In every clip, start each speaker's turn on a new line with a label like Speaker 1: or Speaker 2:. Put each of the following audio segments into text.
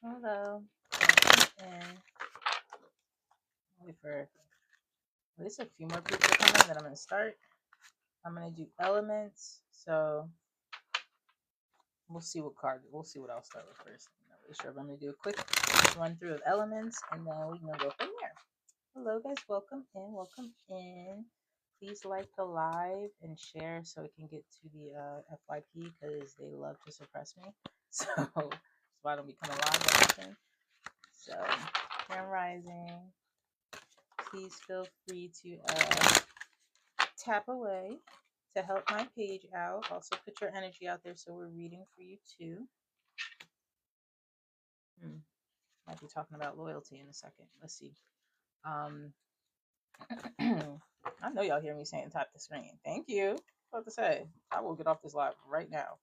Speaker 1: Hello. Welcome in. Wait for at least a few more people to come in, then I'm going to start. I'm going to do elements. So we'll see what I'll start with first. I'm not really sure, but I'm going to do a quick run through of elements and then we're going to go from there. Hello, guys. Welcome in. Welcome in. Please like the live and share so it can get to the FYP because they love to suppress me. So that's why I don't become a live option. So, Grand Rising. Please feel free to tap away to help my page out. Also, put your energy out there so we're reading for you too. Might be talking about loyalty in a second. Let's see. I know y'all hear me saying tap the screen. Thank you. What to say? I will get off this live right now.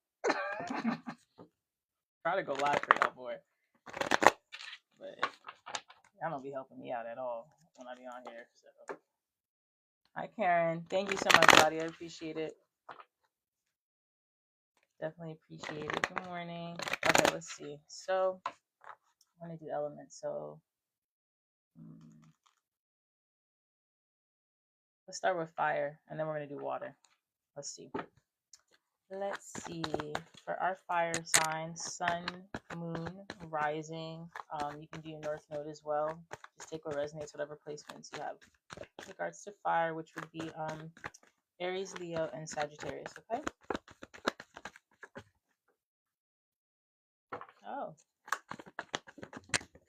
Speaker 1: Try to go live for y'all, boy. But y'all don't be helping me out at all when I be on here. So, hi Karen. Thank you so much, Claudia. I appreciate it. Definitely appreciate it. Good morning. Okay, let's see. So, I want to do elements. So, let's start with fire, and then we're going to do water. Let's see. Let's see. For our fire signs, sun, moon, rising. You can do your north node as well. Just take what resonates, whatever placements you have. In regards to fire, which would be Aries, Leo, and Sagittarius. Okay. Oh.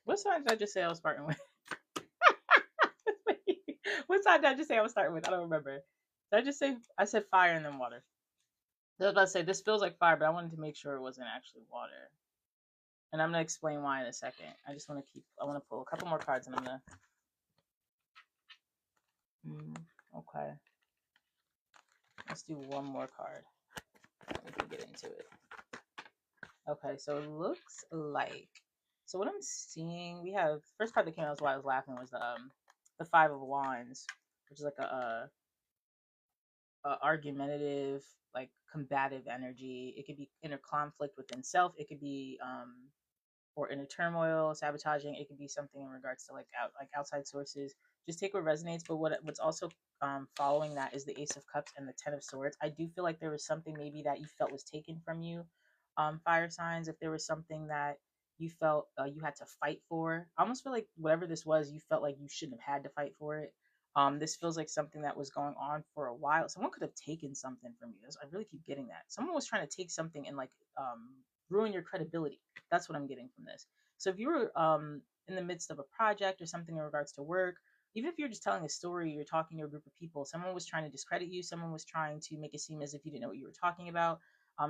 Speaker 1: What sign did I just say I was starting with? What sign did I just say I was starting with? I don't remember. Did I just say I said fire and then water? I was about to say this feels like fire, but I wanted to make sure it wasn't actually water. And I'm gonna explain why in a second. I want to pull a couple more cards and I'm gonna okay. Let's do one more card. We can get into it. Okay, so it looks like what I'm seeing, we have first card that came out while I was laughing was the Five of Wands, which is like a argumentative, like combative energy. It could be inner conflict within self. It could be or inner turmoil, sabotaging. It could be something in regards to like outside sources. Just take what resonates. But what's also following that is the Ace of Cups and the Ten of Swords. I do feel like there was something maybe that you felt was taken from you, fire signs. If there was something that you felt you had to fight for, I almost feel like whatever this was, you felt like you shouldn't have had to fight for it. This feels like something that was going on for a while. Someone could have taken something from you. I really keep getting that. Someone was trying to take something and like ruin your credibility. That's what I'm getting from this. So if you were in the midst of a project or something in regards to work, even if you're just telling a story, you're talking to a group of people, someone was trying to discredit you. Someone was trying to make it seem as if you didn't know what you were talking about.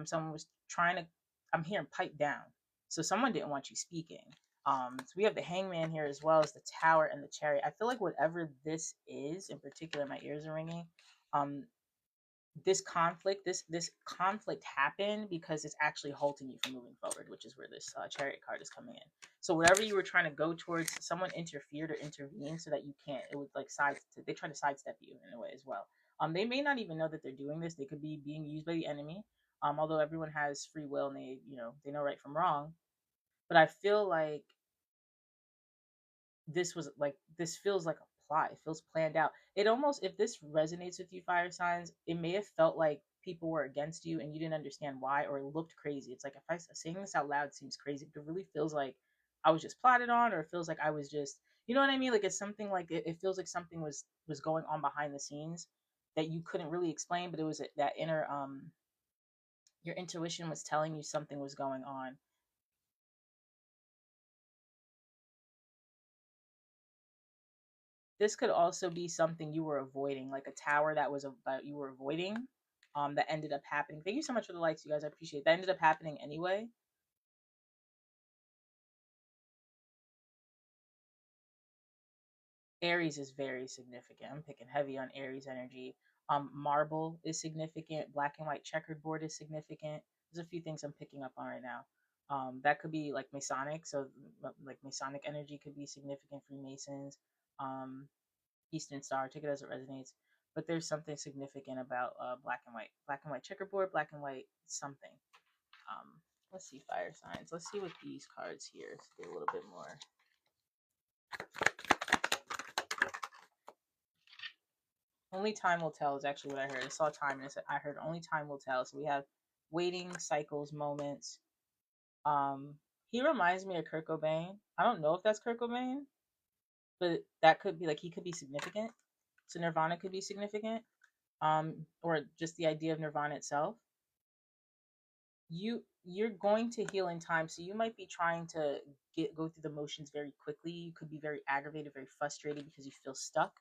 Speaker 1: Someone was trying to, I'm hearing pipe down. So someone didn't want you speaking. So we have the Hangman here as well as the Tower and the Chariot. I feel like whatever this is, in particular, my ears are ringing. This conflict happened because it's actually halting you from moving forward, which is where this Chariot card is coming in. So whatever you were trying to go towards, someone interfered or intervened so that you can't. It would like they try to sidestep you in a way as well. They may not even know that they're doing this. They could be being used by the enemy. Although everyone has free will and they know right from wrong. But I feel like this feels like a plot. It feels planned out. It almost, if this resonates with you, fire signs, it may have felt like people were against you and you didn't understand why, or it looked crazy. It's like if I saying this out loud seems crazy, but it really feels like I was just plotted on, or it feels like I was just, you know what I mean? Like it's something like it feels like something was going on behind the scenes that you couldn't really explain, but it was that inner your intuition was telling you something was going on. This could also be something you were avoiding, like a tower that you were avoiding, that ended up happening. Thank you so much for the likes, you guys. I appreciate it. That ended up happening anyway. Aries is very significant. I'm picking heavy on Aries energy. Marble is significant. Black and white checkerboard is significant. There's a few things I'm picking up on right now. That could be like Masonic. So like Masonic energy could be significant. Freemasons. Eastern Star, take it as it resonates. But there's something significant about black and white checkerboard, black and white something. Let's see, fire signs. Let's see what these cards here. Let's get a little bit more. Only time will tell is actually what I heard. I saw time and I heard only time will tell. So we have waiting, cycles, moments. He reminds me of Kurt Cobain. I don't know if that's Kurt Cobain, but that could be like he could be significant. So Nirvana could be significant. Or just the idea of Nirvana itself. You're going to heal in time, so you might be trying to go through the motions very quickly. You could be very aggravated, very frustrated because you feel stuck.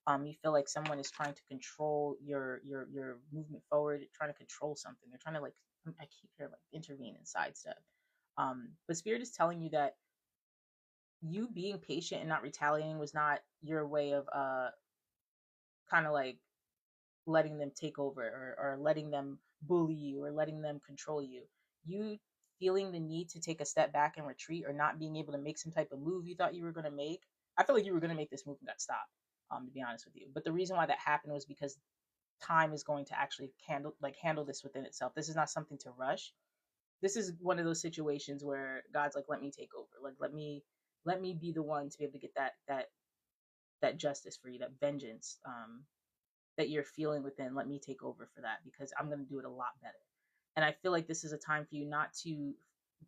Speaker 1: You feel like someone is trying to control your movement forward, trying to control something. They're trying to like, I keep hearing like intervene and sidestep. But spirit is telling you that you being patient and not retaliating was not your way of kind of like letting them take over, or letting them bully you, or letting them control you. You feeling the need to take a step back and retreat, or not being able to make some type of move you thought you were going to make. I feel like you were going to make this move and got stopped, to be honest with you. But the reason why that happened was because time is going to actually handle this within itself. This is not something to rush. This is one of those situations where God's like, let me take over. Like, let me be the one to be able to get that justice for you, that vengeance, that you're feeling within. Let me take over for that, because I'm going to do it a lot better. And I feel like this is a time for you not to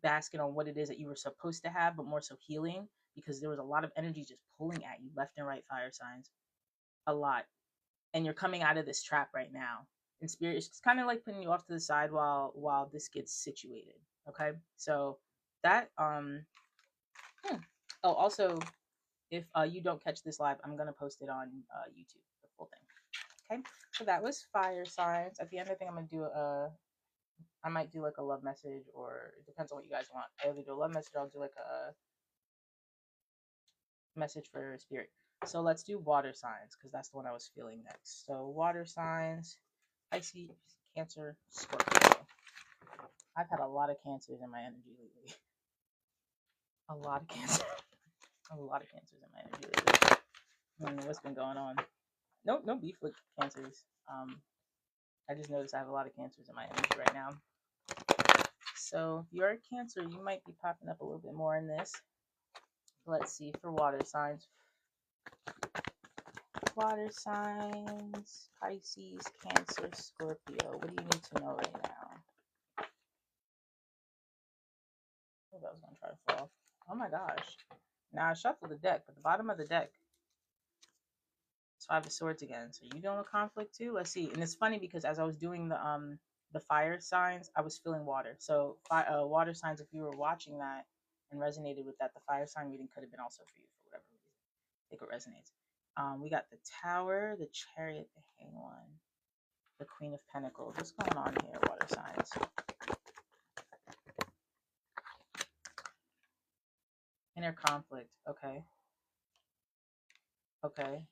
Speaker 1: bask in on what it is that you were supposed to have, but more so healing, because there was a lot of energy just pulling at you left and right, fire signs, a lot. And you're coming out of this trap right now. And spirit is kind of like putting you off to the side while this gets situated. Okay, so that oh, also, if you don't catch this live, I'm gonna post it on YouTube, the full thing. Okay, so that was fire signs. At the end, I think I'm gonna do I might do like a love message, or it depends on what you guys want. I either do a love message, or I'll do like a message for spirit. So let's do water signs, because that's the one I was feeling next. So water signs, Pisces, Cancer, Scorpio. I've had a lot of cancers in my energy lately. A lot of cancer. A lot of cancers in my energy lately. I don't know what's been going on. No beef with cancers. I just noticed I have a lot of cancers in my energy right now. So if you're a Cancer, you might be popping up a little bit more in this. Let's see for water signs. Water signs, Pisces, Cancer, Scorpio. What do you need to know right now? Oh, that was going to try to fall. Oh my gosh. Now I shuffled the deck, but the bottom of the deck is Five of Swords again. So you dealing with conflict too? Let's see. And it's funny because as I was doing the fire signs, I was feeling water. So water signs, if you were watching that and resonated with that, the fire sign reading could have been also for you for whatever reason. I think it resonates. We got the Tower, the Chariot, the Hanged One, the Queen of Pentacles. What's going on here, water signs? Inner conflict. Okay. Okay.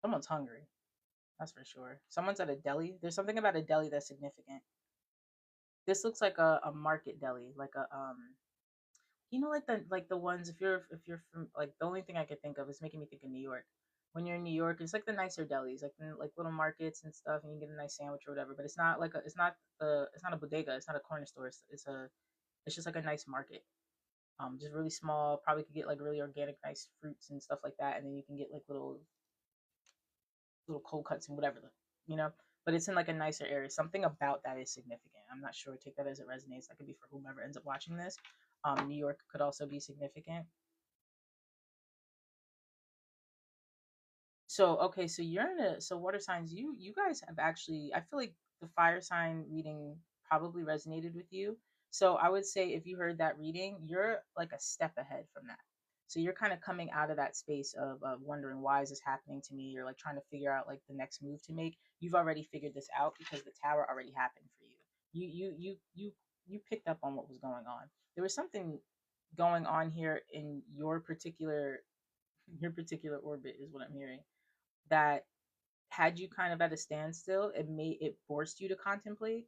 Speaker 1: Someone's hungry. That's for sure. Someone's at a deli. There's something about a deli that's significant. This looks like a market deli, like a like the ones, if you're from, like, the only thing I could think of is making me think of New York. When you're in New York, it's like the nicer delis, like little markets and stuff, and you get a nice sandwich or whatever. But it's not like it's not a bodega. It's not a corner store. It's just like a nice market. Just really small. Probably could get like really organic, nice fruits and stuff like that, and then you can get like little cold cuts and whatever, you know. But it's in like a nicer area. Something about that is significant. I'm not sure. Take that as it resonates. That could be for whomever ends up watching this. New York could also be significant. So okay, so you're in a, so water signs. You guys have actually. I feel like the fire sign reading probably resonated with you. So I would say if you heard that reading, you're like a step ahead from that. So you're kind of coming out of that space of wondering, why is this happening to me, or like trying to figure out like the next move to make. You've already figured this out because the tower already happened for you. You picked up on what was going on. There was something going on here in your particular orbit, is what I'm hearing, that had you kind of at a standstill. It forced you to contemplate.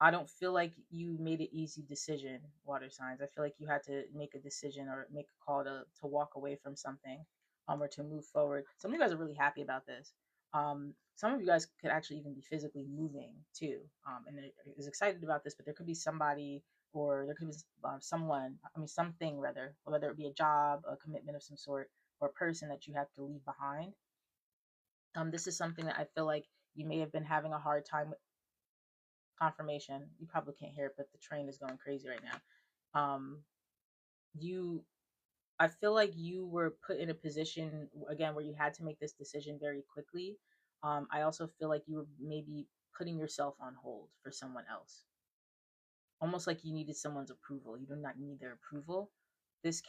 Speaker 1: I don't feel like you made an easy decision, water signs. I feel like you had to make a decision or make a call to walk away from something, or to move forward. Some of you guys are really happy about this. some of you guys could actually even be physically moving too, and is excited about this. But there could be somebody, or there could be someone. I mean, something rather, whether it be a job, a commitment of some sort, or a person that you have to leave behind. This is something that I feel like you may have been having a hard time with. Confirmation. You probably can't hear it, but the train is going crazy right now. You I feel like you were put in a position again where you had to make this decision very quickly. I also feel like you were maybe putting yourself on hold for someone else, almost like you needed someone's approval. You do not need their approval. This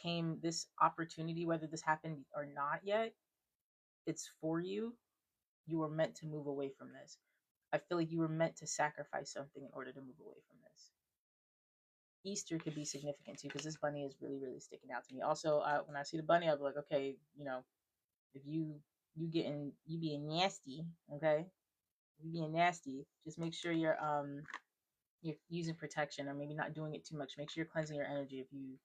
Speaker 1: opportunity, whether this happened or not yet, it's for you. You were meant to move away from this. I feel like you were meant to sacrifice something in order to move away from this. Easter could be significant too, because this bunny is really, really sticking out to me. Also, when I see the bunny, I'll be like, okay, if you being nasty, okay, you being nasty, just make sure you're using protection, or maybe not doing it too much. Make sure you're cleansing your energy if you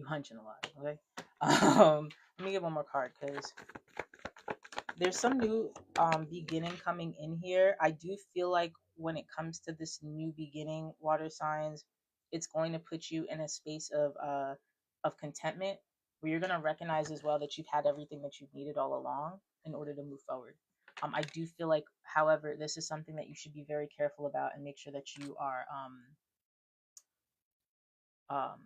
Speaker 1: hunching a lot, okay. Let me get one more card, because there's some new beginning coming in here. I do feel like when it comes to this new beginning, water signs, it's going to put you in a space of contentment, where you're going to recognize as well that you've had everything that you've needed all along in order to move forward. I do feel like, however, this is something that you should be very careful about, and make sure that you are um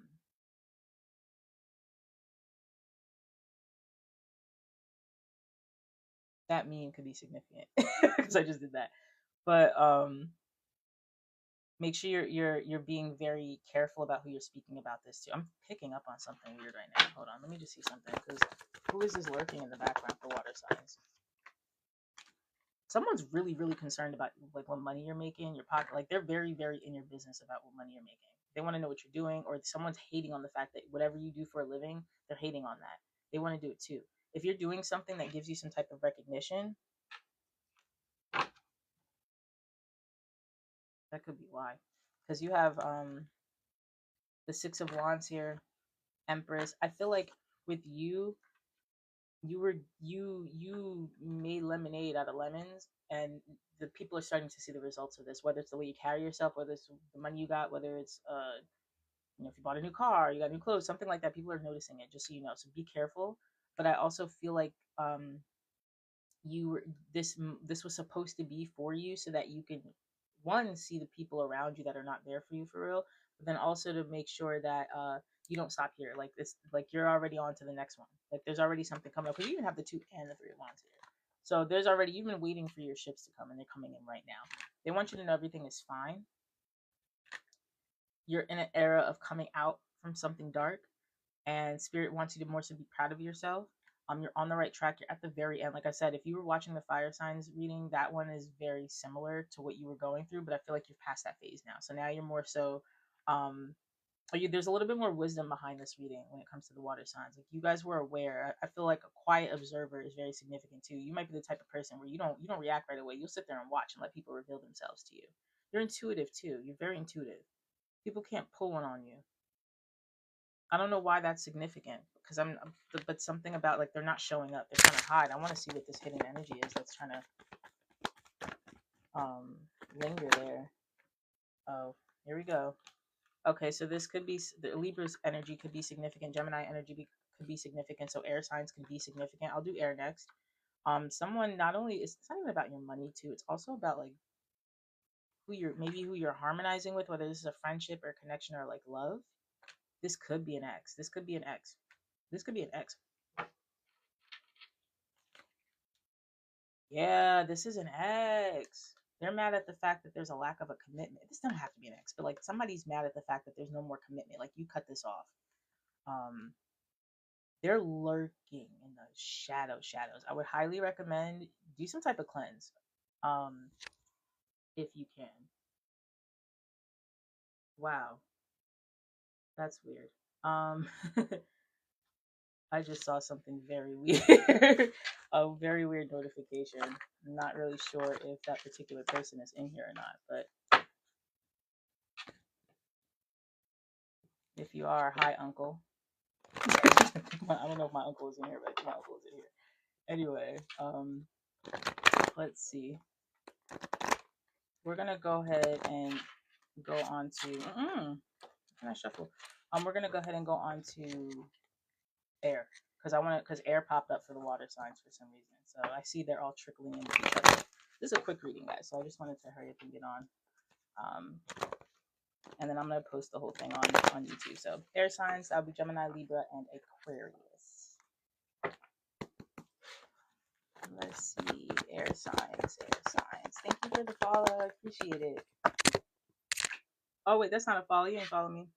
Speaker 1: that meme could be significant, because I just did that. But make sure you're being very careful about who you're speaking about this to. I'm picking up on something weird right now. Hold on, let me just see something, because who is this lurking in the background for water signs? Someone's really, really concerned about like what money you're making, your pocket. Like, they're very, very in your business about what money you're making. They want to know what you're doing, or someone's hating on the fact that whatever you do for a living, they're hating on that. They want to do it too. If you're doing something that gives you some type of recognition, that could be why. Because you have the Six of Wands here, Empress. I feel like with you, you made lemonade out of lemons, and the people are starting to see the results of this, whether it's the way you carry yourself, whether it's the money you got, whether it's if you bought a new car, you got new clothes, something like that. People are noticing it, just so you know. So be careful. But I also feel like you were this was supposed to be for you, so that you can, one, see the people around you that are not there for you for real, but then also to make sure that you don't stop here. Like this, like you're already on to the next one. Like there's already something coming up, because you even have the Two and the Three of Wands here. So there's already, you've been waiting for your ships to come, and they're coming in right now. They want you to know everything is fine. You're in an era of coming out from something dark, and Spirit wants you to more so be proud of yourself. You're on the right track. You're at the very end. Like I said, if you were watching the fire signs reading, that one is very similar to what you were going through, but I feel like you've passed that phase now. So now you're more so, there's a little bit more wisdom behind this reading when it comes to the water signs. Like, you guys were aware. I feel like a quiet observer is very significant too. You might be the type of person where you don't react right away. You'll sit there and watch and let people reveal themselves to you. You're intuitive too. You're very intuitive. People can't pull one on you. I don't know why that's significant, because but something about, like, they're not showing up. They're trying to hide. I want to see what this hidden energy is that's trying to linger there. Oh, here we go. Okay, so this could be the Libra's energy could be significant. Gemini energy could be significant. So air signs can be significant. I'll do air next. Someone, not only it's not even about your money too. It's also about like who you're harmonizing with, whether this is a friendship or a connection or like love. This could be an ex. This could be an ex. This could be an ex. Yeah, this is an ex. They're mad at the fact that there's a lack of a commitment. This doesn't have to be an ex, but like somebody's mad at the fact that there's no more commitment. Like, you cut this off. Um, they're lurking in the shadows. I would highly recommend do some type of cleanse, um, if you can. Wow, that's weird. I just saw something very weird. A very weird notification. I'm not really sure if that particular person is in here or not, but if you are, hi, uncle. I don't know if my uncle is in here, but I think my uncle is in here. Anyway, let's see. We're gonna go ahead and go on to. Can I shuffle? We're gonna go ahead and go on to air because because air popped up for the water signs for some reason. So I see they're all trickling into each other. This is a quick reading, guys. So I just wanted to hurry up and get on. And then I'm gonna post the whole thing on YouTube. So air signs, that'll be Gemini, Libra, and Aquarius. Let's see, air signs, air signs. Thank you for the follow. I appreciate it. Oh wait, that's not a follow. You didn't follow me.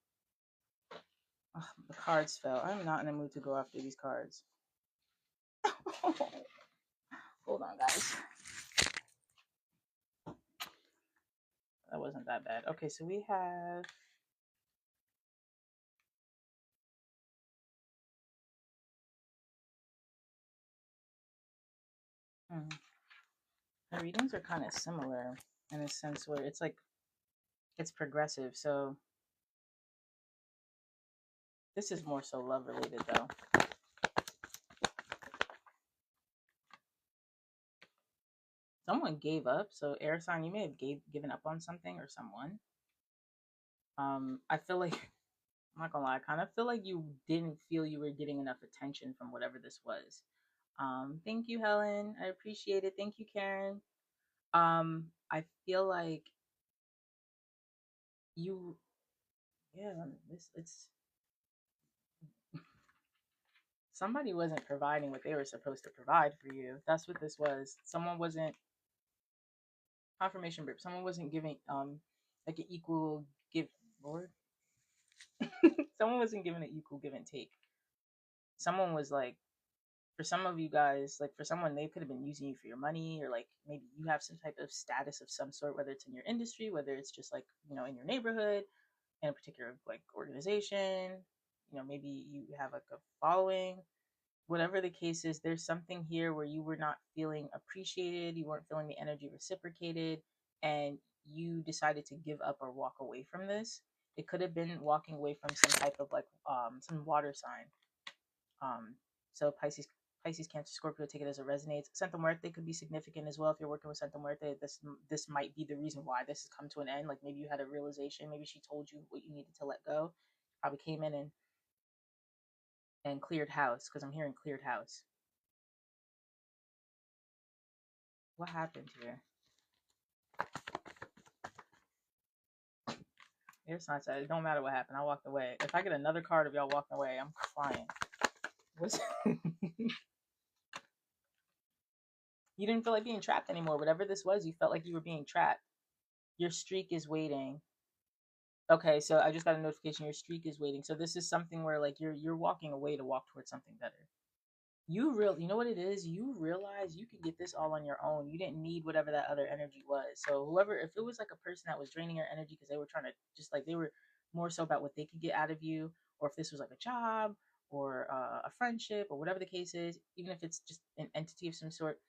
Speaker 1: Oh, the cards fell. I'm not in the mood to go after these cards. Hold on, guys. That wasn't that bad. Okay, so we have. The readings are kind of similar in a sense where it's like it's progressive. So this is more so love related though. Someone gave up. So air sign, you may have given up on something or someone. I feel like I'm not gonna lie, I kind of feel like you didn't feel you were getting enough attention from whatever this was. Thank you, Helen. I appreciate it. Thank you, Karen. I feel like you, yeah, it's somebody wasn't providing what they were supposed to provide for you. That's what this was. Someone wasn't confirmation grip. Someone wasn't giving like an equal give. Lord, someone wasn't giving an equal give and take. Someone was like, for some of you guys, like for someone, they could have been using you for your money, or like maybe you have some type of status of some sort, whether it's in your industry, whether it's just like, you know, in your neighborhood, in a particular like organization, you know, maybe you have like a following. Whatever the case is, there's something here where you were not feeling appreciated, you weren't feeling the energy reciprocated, and you decided to give up or walk away from this. It could have been walking away from some type of like some water sign. So Pisces, Cancer, Scorpio, take it as it resonates. Santa Muerte could be significant as well. If you're working with Santa Muerte, this might be the reason why this has come to an end. Like maybe you had a realization, maybe she told you what you needed to let go. Probably came in and cleared house, because I'm hearing cleared house. What happened here? It's not sad. It don't matter what happened. I walked away. If I get another card of y'all walking away, I'm crying. What's you didn't feel like being trapped anymore. Whatever this was, you felt like you were being trapped. Your streak is waiting. Okay, so I just got a notification. Your streak is waiting. So this is something where like you're walking away to walk towards something better. You know what it is? You realize you can get this all on your own. You didn't need whatever that other energy was. So whoever, if it was like a person that was draining your energy because they were trying to just like they were more so about what they could get out of you, or if this was like a job or a friendship or whatever the case is, even if it's just an entity of some sort,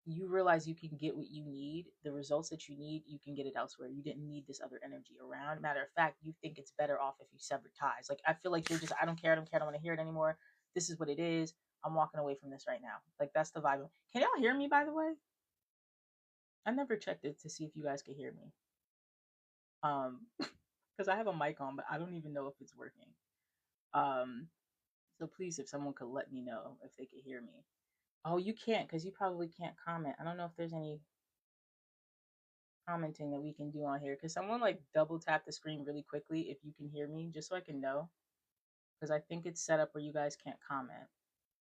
Speaker 1: you realize you can get what you need, the results that you need, you can get it elsewhere. You didn't need this other energy around. Matter of fact, you think it's better off if you sever ties. Like I feel like you're just, I don't care, I don't want to hear it anymore. This is what it is. I'm walking away from this right now. Like that's the vibe. Can y'all hear me, by the way? I never checked it to see if you guys could hear me. Because I have a mic on, but I don't even know if it's working. So please, if someone could let me know if they could hear me. Oh, you can't, because you probably can't comment. I don't know if there's any commenting that we can do on here. Because someone like double tap the screen really quickly if you can hear me, just so I can know. Because I think it's set up where you guys can't comment.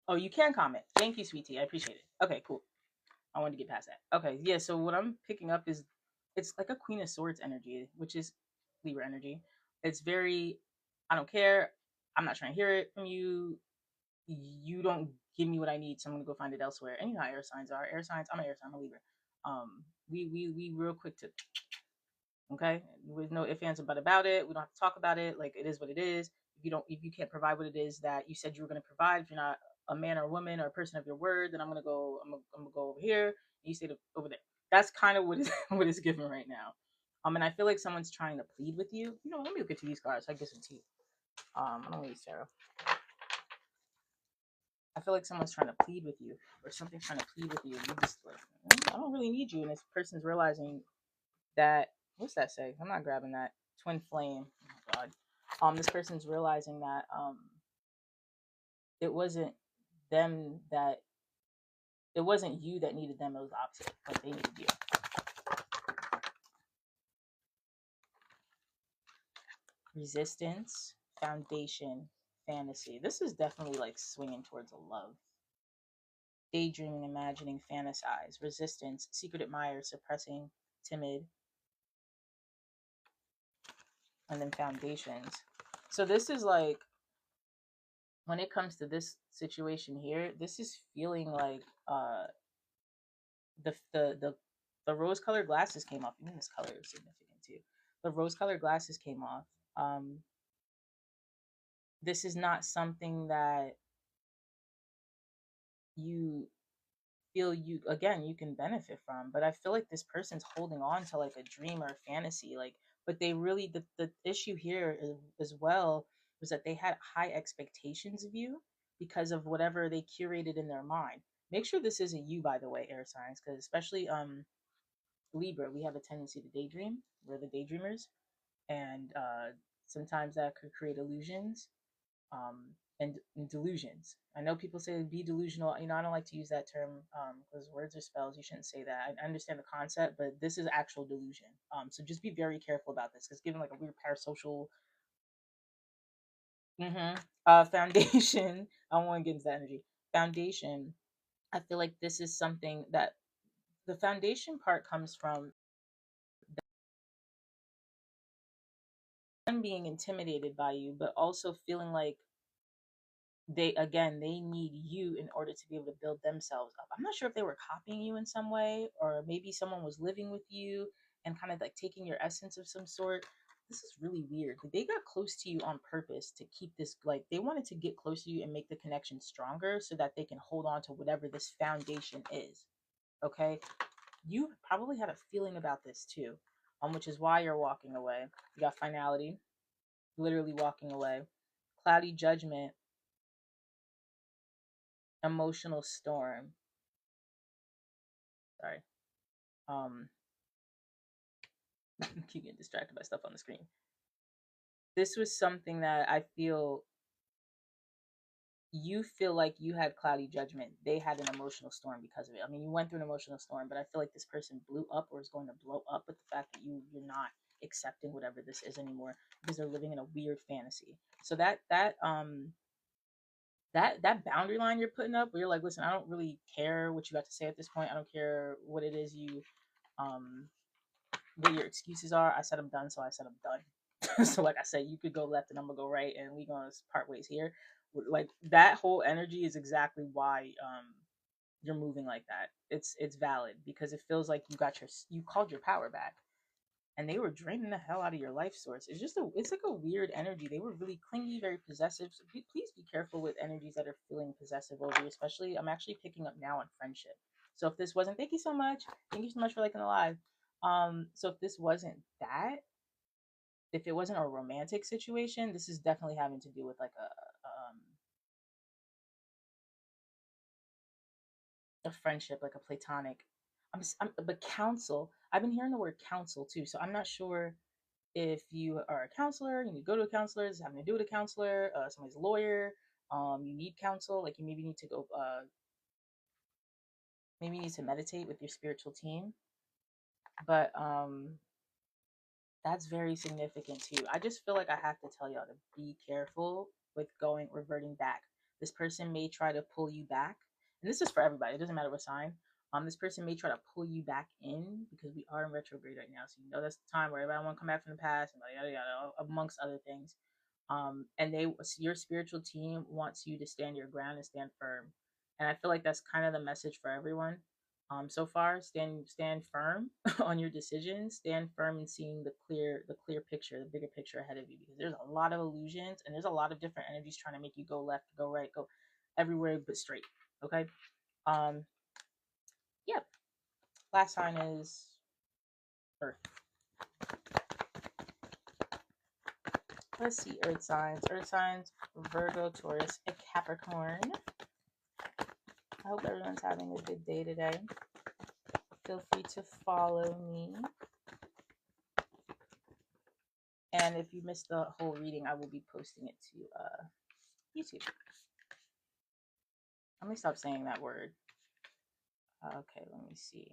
Speaker 1: Oh, you can comment. Thank you, sweetie. I appreciate it. Okay, cool. I wanted to get past that. Okay, yeah. So what I'm picking up is it's like a Queen of Swords energy, which is Libra energy. It's very, I don't care. I'm not trying to hear it from you. You don't give me what I need, so I'm gonna go find it elsewhere. And you know how air signs are. Air signs. I'm an air sign. I'm a Libra. We real quick to okay. With no ifs, ands, but about it. We don't have to talk about it. Like it is what it is. If you can't provide what it is that you said you were gonna provide, if you're not a man or a woman or a person of your word, then I'm gonna go. I'm gonna go over here. And you stay over there. That's kind of what is what is given right now. And I feel like someone's trying to plead with you. You know, let me look at these cards. So I get some tea. I don't need tarot. I feel like someone's trying to plead with you, or something's trying to plead with you. You just like, I don't really need you. And this person's realizing that, what's that say? I'm not grabbing that. Twin flame. Oh God. This person's realizing that it wasn't them that it wasn't you that needed them, it was the opposite. Like they needed you. Resistance, foundation, fantasy. This is definitely like swinging towards a love. Daydreaming, imagining, fantasize. Resistance, secret admirer, suppressing, timid. And then foundations. So this is like, when it comes to this situation here, this is feeling like the the the, the rose colored glasses came off. Even this color is significant too. The rose colored glasses came off. This is not something that you feel you can benefit from, but I feel like this person's holding on to like a dream or a fantasy, like, but they really, the issue here is, as well, was that they had high expectations of you because of whatever they curated in their mind. Make sure this isn't you, by the way, air signs, because especially Libra, we have a tendency to daydream. We're the daydreamers, and sometimes that could create illusions, and delusions. I know people say be delusional. You know, I don't like to use that term because words are spells. You shouldn't say that. I understand the concept, but this is actual delusion. So just be very careful about this, because given like a weird parasocial foundation, I don't want to get into that energy. Foundation. I feel like this is something that the foundation part comes from them being intimidated by you, but also feeling like they need you in order to be able to build themselves up. I'm not sure if they were copying you in some way, or maybe someone was living with you and kind of like taking your essence of some sort. This is really weird. They got close to you on purpose to keep this, like they wanted to get close to you and make the connection stronger so that they can hold on to whatever this foundation is. Okay? You probably had a feeling about this too, which is why you're walking away. You got finality, literally walking away. Cloudy judgment, emotional storm. Sorry. Um, keep getting distracted by stuff on the screen. This was something that I feel you feel like you had cloudy judgment. They had an emotional storm because of it. I mean, you went through an emotional storm, but I feel like this person blew up or is going to blow up with the fact that you're not accepting whatever this is anymore because they're living in a weird fantasy. So that boundary line you're putting up, where you're like, listen, I don't really care what you got to say at this point. I don't care what it is you um what your excuses are. I said I'm done, so I said I'm done. So like I said, you could go left and I'm gonna go right, and we gonna part ways here. Like that whole energy is exactly why you're moving like that. It's valid because it feels like you called your power back, and they were draining the hell out of your life source. It's like a weird energy. They were really clingy, very possessive. So please be careful with energies that are feeling possessive over you. Especially, I'm actually picking up now on friendship. So if this wasn't, thank you so much for liking the live. So if this wasn't that, if it wasn't a romantic situation, this is definitely having to do with like a friendship, like a platonic. But counsel. I've been hearing the word counsel too, so I'm not sure if you are a counselor, you need to go to a counselor, this is having to do with a counselor, somebody's a lawyer, you need counsel, like you maybe need to go, maybe you need to meditate with your spiritual team. But that's very significant too. I just feel like I have to tell y'all to be careful with reverting back. This person may try to pull you back, and this is for everybody. It doesn't matter what sign. This person may try to pull you back in because we are in retrograde right now. So you know that's the time where everybody want to come back from the past and yada yada, amongst other things. And your spiritual team wants you to stand your ground and stand firm. And I feel like that's kind of the message for everyone. So far, stand firm on your decisions. Stand firm in seeing the clear picture, the bigger picture ahead of you, because there's a lot of illusions and there's a lot of different energies trying to make you go left, go right, go everywhere but straight. Okay. Um. Yep. Last sign is Earth. Let's see, Earth signs. Earth signs: Virgo, Taurus, and Capricorn. I hope everyone's having a good day today. Feel free to follow me. And if you missed the whole reading, I will be posting it to YouTube. Let me stop saying that word. Okay, let me see.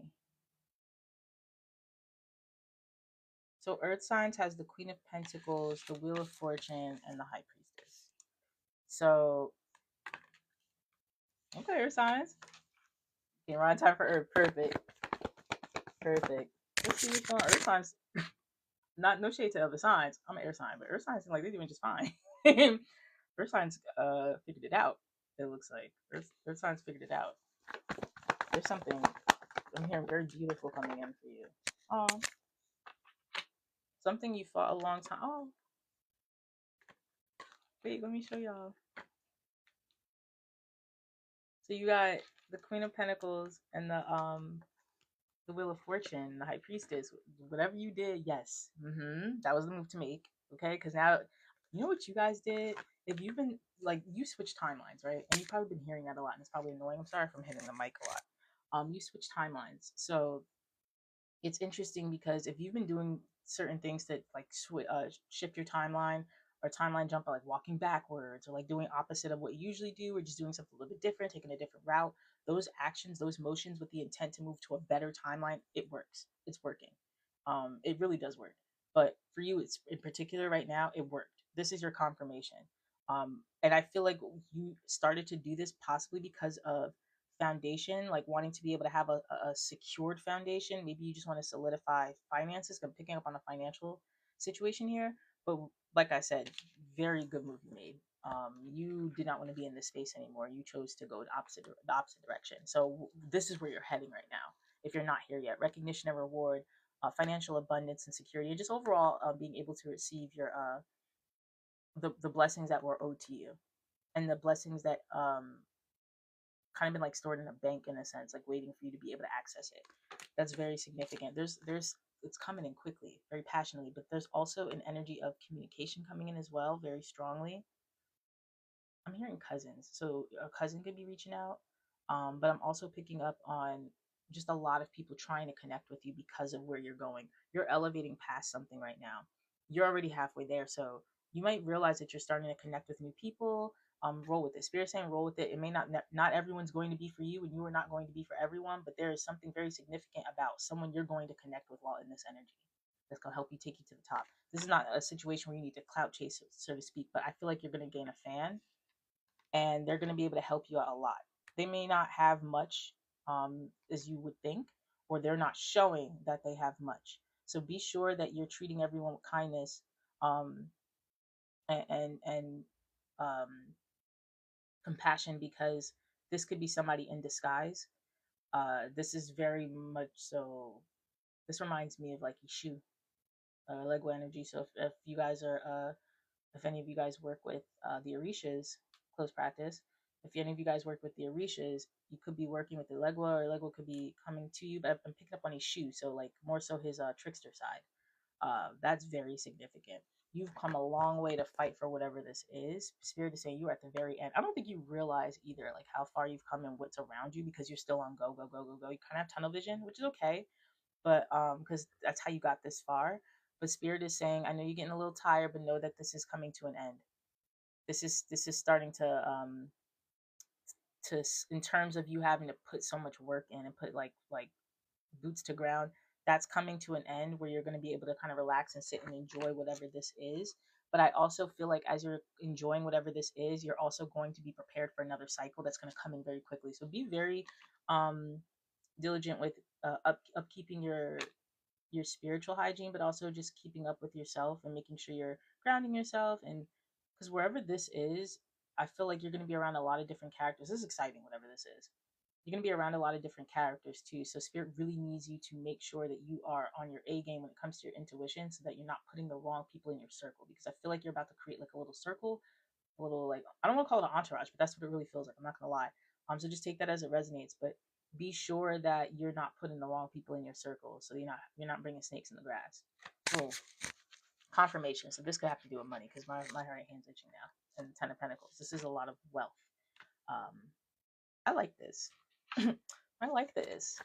Speaker 1: So Earth signs has the Queen of Pentacles, the Wheel of Fortune, and the High Priestess. So, okay, Earth signs. Okay, we're on time for Earth. Perfect. Perfect. Let's see what's going on. Earth signs. Not no shade to other signs. I'm an air sign, but Earth signs seem like they're doing just fine. Earth signs figured it out. It looks like Earth signs figured it out. There's something I'm hearing very beautiful coming in for you. Oh, something you fought a long time. Oh, wait, let me show y'all. So you got the Queen of Pentacles and the Wheel of Fortune, the High Priestess. Whatever you did, yes, that was the move to make. Okay, because now you know what you guys did. If you've been like you switch timelines, right? And you've probably been hearing that a lot, and it's probably annoying. I'm sorry if I'm hitting the mic a lot. You switch timelines, so it's interesting because if you've been doing certain things that like shift your timeline or timeline jump, like walking backwards or like doing opposite of what you usually do, or just doing something a little bit different, taking a different route, those actions, those motions with the intent to move to a better timeline, it works. It's working. It really does work. But for you, it's in particular right now, it worked. This is your confirmation. And I feel like you started to do this possibly because of foundation, like wanting to be able to have a secured foundation. Maybe you just want to solidify finances. I'm picking up on a financial situation here, but like I said, very good move you made. You did not want to be in this space anymore. You chose to go the opposite direction. So this is where you're heading right now. If you're not here yet, recognition and reward, financial abundance and security, and just overall being able to receive your the blessings that were owed to you, and the blessings that kind of been like stored in a bank in a sense, like waiting for you to be able to access it. That's very significant. There's it's coming in quickly, very passionately, but there's also an energy of communication coming in as well, very strongly. I'm hearing cousins, so a cousin could be reaching out, but I'm also picking up on just a lot of people trying to connect with you because of where you're going. You're elevating past something right now. You're already halfway there, so you might realize that you're starting to connect with new people. Roll with it. Spirit saying roll with it. It may not everyone's going to be for you, and you are not going to be for everyone, but there is something very significant about someone you're going to connect with while in this energy that's going to help you take you to the top. This is not a situation where you need to clout chase, so to speak, but I feel like you're going to gain a fan, and they're going to be able to help you out a lot. They may not have much as you would think, or they're not showing that they have much. So be sure that you're treating everyone with kindness, um, and um, compassion, because this could be somebody in disguise. This is very much so. This reminds me of like Ishu, Lego energy. So if you guys are if any of you guys work with the Orishas, close practice. If any of you guys work with the Orishas, you could be working with the Legua, or Legua could be coming to you. But I'm picking up on his shoe, so like more so his trickster side. That's very significant. You've come a long way to fight for whatever this is. Spirit is saying you're at the very end. I don't think you realize either like how far you've come and what's around you, because you're still on go, go, go, go, go. You kind of have tunnel vision, which is okay, but because that's how you got this far. But Spirit is saying, I know you're getting a little tired, but know that this is coming to an end. This is starting to in terms of you having to put so much work in and put like boots to ground. That's coming to an end where you're going to be able to kind of relax and sit and enjoy whatever this is. But I also feel like as you're enjoying whatever this is, you're also going to be prepared for another cycle that's going to come in very quickly. So be very diligent with upkeeping your spiritual hygiene, but also just keeping up with yourself and making sure you're grounding yourself. And because wherever this is, I feel like you're going to be around a lot of different characters. This is exciting, whatever this is. You're going to be around a lot of different characters too. So Spirit really needs you to make sure that you are on your A game when it comes to your intuition, so that you're not putting the wrong people in your circle. Because I feel like you're about to create like a little circle, a little like, I don't want to call it an entourage, but that's what it really feels like. I'm not gonna lie. So just take that as it resonates, but be sure that you're not putting the wrong people in your circle, so you're not bringing snakes in the grass. Oh, confirmation. So this could have to do with money, because my right hand's itching now. And the Ten of Pentacles. This is a lot of wealth. Um, I like this. I like this.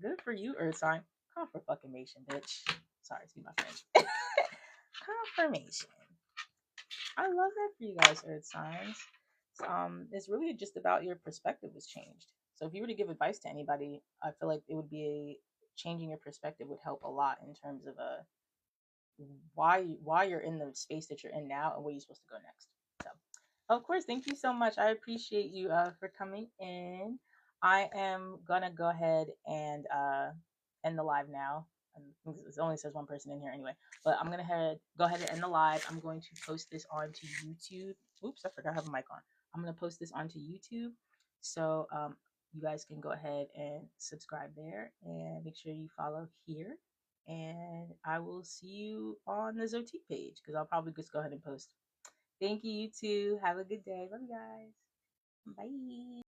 Speaker 1: Good for you, Earth sign. Confirmation, bitch. Sorry to be my friend. Confirmation. I love that for you guys, Earth signs. It's really just about your perspective was changed. So if you were to give advice to anybody, I feel like it would be changing your perspective would help a lot in terms of why you're in the space that you're in now and where you're supposed to go next. So, of course, thank you so much. I appreciate you for coming in. I am gonna go ahead and end the live now. It only says one person in here anyway, but I'm gonna go ahead and end the live. I'm going to post this onto YouTube. Oops, I forgot I have a mic on. I'm gonna post this onto YouTube, so you guys can go ahead and subscribe there and make sure you follow here. And I will see you on the Zoetique page because I'll probably just go ahead and post. Thank you, you too. Have a good day. Love you guys. Bye.